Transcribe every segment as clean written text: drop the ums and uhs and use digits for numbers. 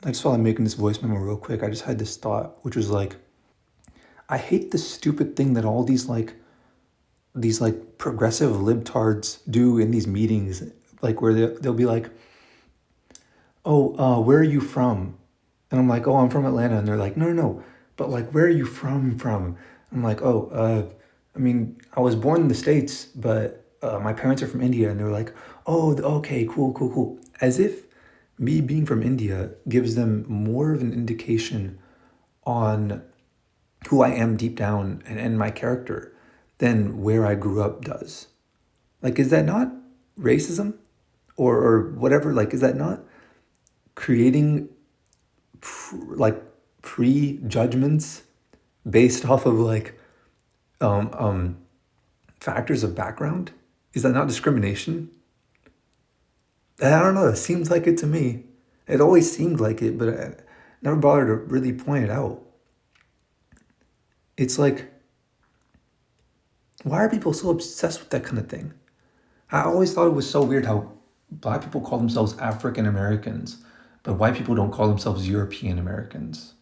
I just while I'm making this voice memo real quick, I just had this thought, which was like, I hate the stupid thing that all these progressive libtards do in these meetings, like where they'll be like, "Oh, where are you from?" And I'm like, "Oh, I'm from Atlanta," and they're like, "No, no, no, but like, where are you from?" I'm like, "Oh, I mean, I was born in the States, but my parents are from India," and they're like, "Oh, okay, cool, cool, cool," as if me being from India gives them more of an indication on who I am deep down and my character than where I grew up does. Like, is that not racism or whatever? Like, is that not creating like prejudgments based off of like um, um, factors of background? Is that not discrimination? I don't know. It seems like it to me. It always seemed like it, but I never bothered to really point it out. It's like, why are people so obsessed with that kind of thing? I always thought it was so weird how black people call themselves African Americans, but white people don't call themselves European Americans.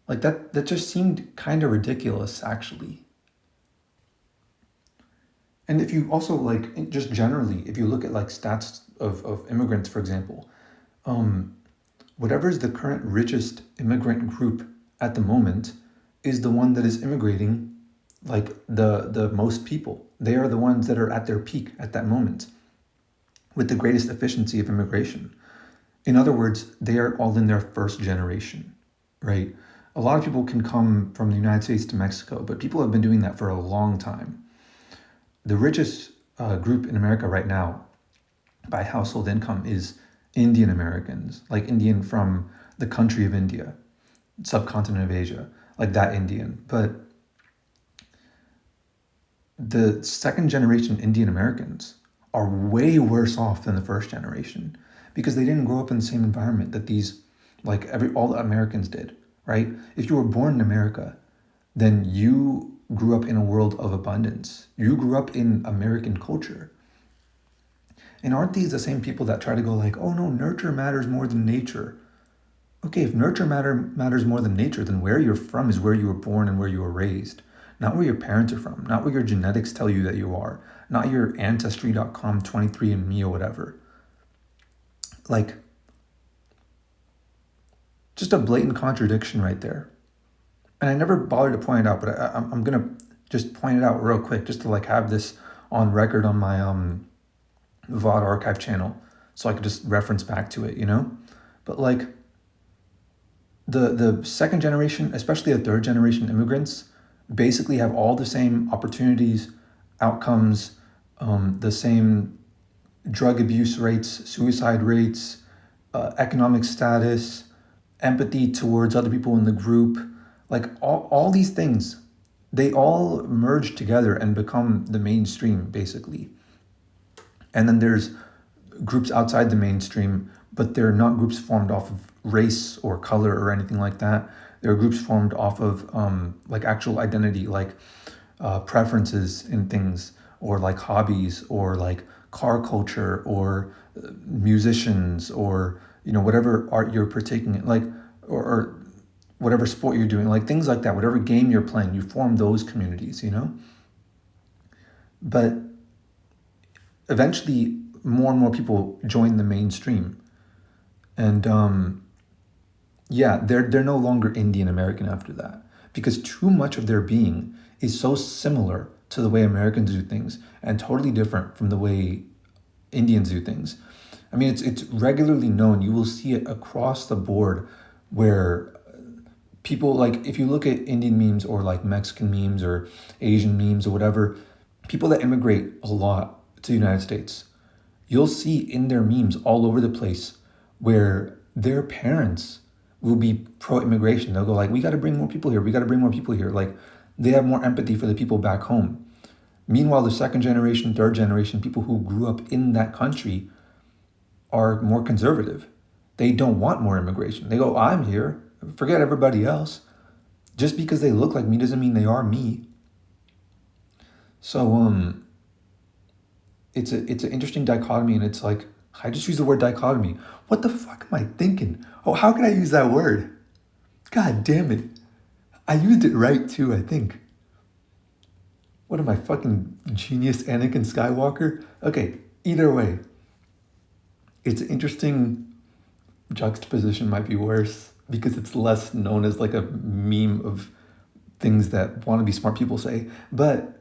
Like that just seemed kind of ridiculous, actually. And if you also like, just generally, if you look at like stats of immigrants, for example, um, whatever is the current richest immigrant group at the moment is the one that is immigrating like the most people. They are the ones that are at their peak at that moment with the greatest efficiency of immigration. In other words, they are all in their first generation, right? A lot of people can come from the United States to Mexico, but people have been doing that for a long time. The richest group in America right now by household income is Indian Americans, like Indian from the country of India, subcontinent of Asia, like that Indian. But the second generation Indian Americans are way worse off than the first generation because they didn't grow up in the same environment that these, like all the Americans did, right? If you were born in America, then you grew up in a world of abundance. You grew up in American culture. And aren't these the same people that try to go like, oh no, nurture matters more than nature? Okay, if matters more than nature, then where you're from is where you were born and where you were raised. Not where your parents are from, not where your genetics tell you that you are, not your ancestry.com, 23andMe or whatever. Like, just a blatant contradiction right there. And I never bothered to point it out, but I'm gonna just point it out real quick, just to like have this on record on my VOD archive channel, so I could just reference back to it, you know. But like the second generation, especially the third generation immigrants, basically have all the same opportunities, outcomes, the same drug abuse rates, suicide rates, economic status, empathy towards other people in the group, like all these things, they all merge together and become the mainstream, basically. And then there's groups outside the mainstream, but they're not groups formed off of race or color or anything like that. They're groups formed off of like actual identity, like preferences in things, or like hobbies, or like car culture, or musicians, or whatever art you're partaking in, like or whatever sport you're doing, like things like that. Whatever game you're playing, you form those communities, But eventually, more and more people join the mainstream, and yeah, they're no longer Indian American after that, because too much of their being is so similar to the way Americans do things and totally different from the way Indians do things. I mean, it's regularly known. You will see it across the board where people, like, if you look at Indian memes or like Mexican memes or Asian memes or whatever, people that immigrate a lot to the United States, you'll see in their memes all over the place where their parents will be pro-immigration. They'll go like, we got to bring more people here. We got to bring more people here. Like, they have more empathy for the people back home. Meanwhile, the second generation, third generation, people who grew up in that country are more conservative. They don't want more immigration. They go, I'm here. Forget everybody else. Just because they look like me doesn't mean they are me. So it's an interesting dichotomy, and it's like I just use the word dichotomy. What the fuck am I thinking? Oh, how can I use that word? God damn it. I used it right too, I think. What am I, fucking genius Anakin Skywalker? Okay, either way. It's interesting. Juxtaposition might be worse because it's less known as like a meme of things that want to be smart people say. But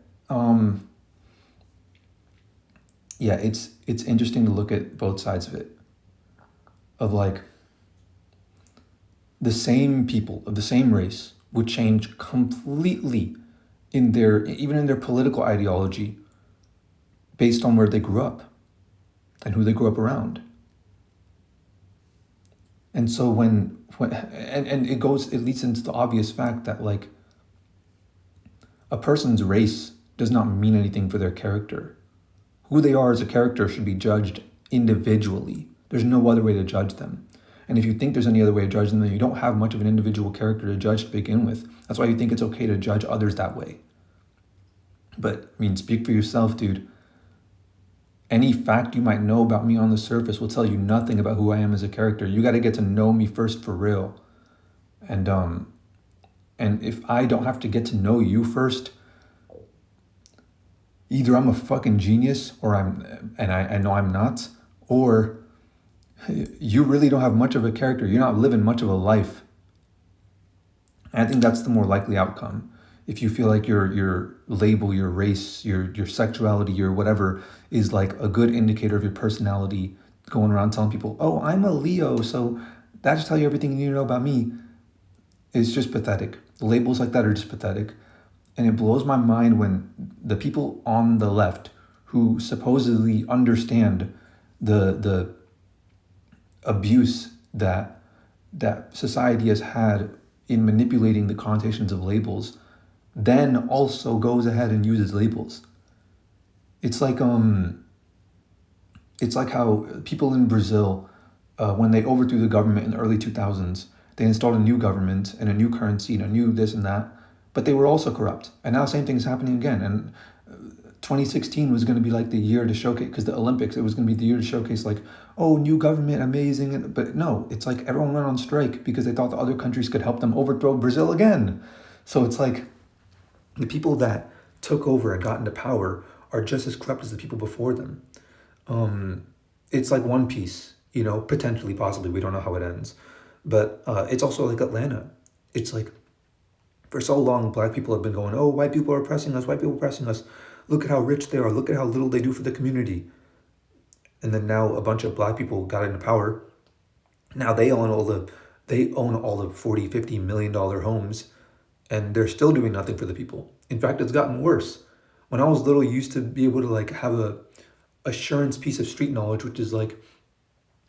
yeah, it's interesting to look at both sides of it. Of like the same people of the same race would change completely in their even in their political ideology based on where they grew up and who they grew up around. And so when and it leads into the obvious fact that like a person's race does not mean anything for their character. Who they are as a character should be judged individually. There's no other way to judge them. And if you think there's any other way to judge them, then you don't have much of an individual character to judge to begin with. That's why you think it's okay to judge others that way. But, I mean, speak for yourself, dude. Any fact you might know about me on the surface will tell you nothing about who I am as a character. You got to get to know me first for real. And if I don't have to get to know you first, either I'm a fucking genius or I know I'm not, or you really don't have much of a character. You're not living much of a life. And I think that's the more likely outcome. If you feel like your label, your race, your sexuality, your whatever is like a good indicator of your personality, going around telling people, oh, I'm a Leo, so that should tell you everything you need to know about me, it's just pathetic. Labels like that are just pathetic. And it blows my mind when the people on the left who supposedly understand the abuse that society has had in manipulating the connotations of labels, then also goes ahead and uses labels. It's like how people in Brazil, when they overthrew the government in the early 2000s, they installed a new government and a new currency and a new this and that, but they were also corrupt. And now the same thing is happening again. And 2016 was going to be like the year to showcase, because the Olympics, it was going to be the year to showcase like, oh, new government, amazing. But no, it's like everyone went on strike because they thought the other countries could help them overthrow Brazil again. So it's like the people that took over and got into power are just as corrupt as the people before them. It's like One Piece, potentially, possibly, we don't know how it ends. But it's also like Atlanta. It's like, for so long, black people have been going, oh, white people are oppressing us, white people are oppressing us. Look at how rich they are. Look at how little they do for the community. And then now a bunch of black people got into power. Now they own all the $40, $50 million homes, and they're still doing nothing for the people. In fact, it's gotten worse. When I was little, you used to be able to like have a assurance piece of street knowledge, which is like,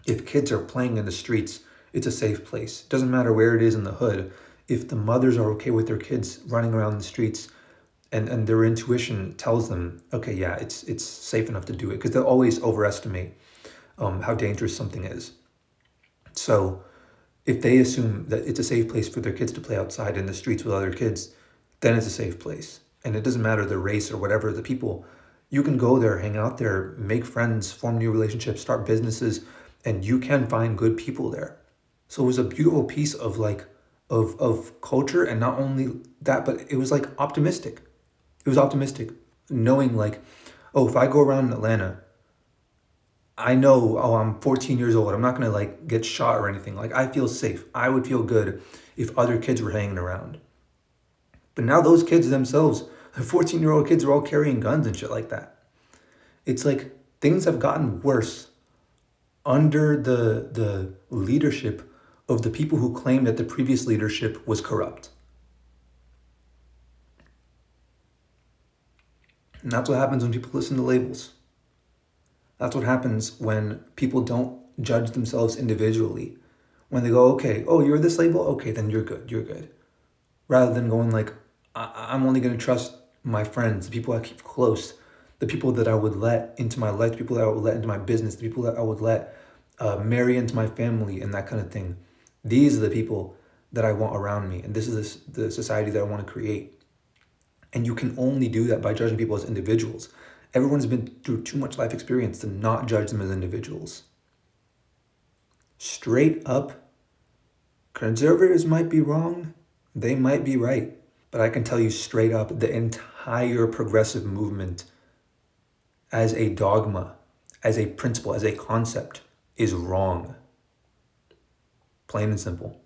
if kids are playing in the streets, it's a safe place. It doesn't matter where it is in the hood. If the mothers are okay with their kids running around the streets, and their intuition tells them, okay, yeah, it's safe enough to do it, because they'll always overestimate how dangerous something is. So if they assume that it's a safe place for their kids to play outside in the streets with other kids, then it's a safe place. And it doesn't matter the race or whatever, the people, you can go there, hang out there, make friends, form new relationships, start businesses, and you can find good people there. So it was a beautiful piece of like, of culture. And not only that, but it was like optimistic. It was optimistic, knowing like, oh, if I go around in Atlanta, I know, oh, I'm 14 years old. I'm not going to like get shot or anything. Like, I feel safe. I would feel good if other kids were hanging around. But now those kids themselves, the 14-year-old kids, are all carrying guns and shit like that. It's like things have gotten worse under the leadership of the people who claim that the previous leadership was corrupt. And that's what happens when people listen to labels. That's what happens when people don't judge themselves individually. When they go, okay, oh, you're this label? Okay, then you're good. Rather than going like, I'm only going to trust my friends, the people I keep close, the people that I would let into my life, the people that I would let into my business, the people that I would let marry into my family and that kind of thing. These are the people that I want around me. And this is the society that I want to create. And you can only do that by judging people as individuals. Everyone's been through too much life experience to not judge them as individuals. Straight up, conservatives might be wrong, they might be right. But I can tell you straight up, the entire progressive movement as a dogma, as a principle, as a concept, is wrong. Plain and simple.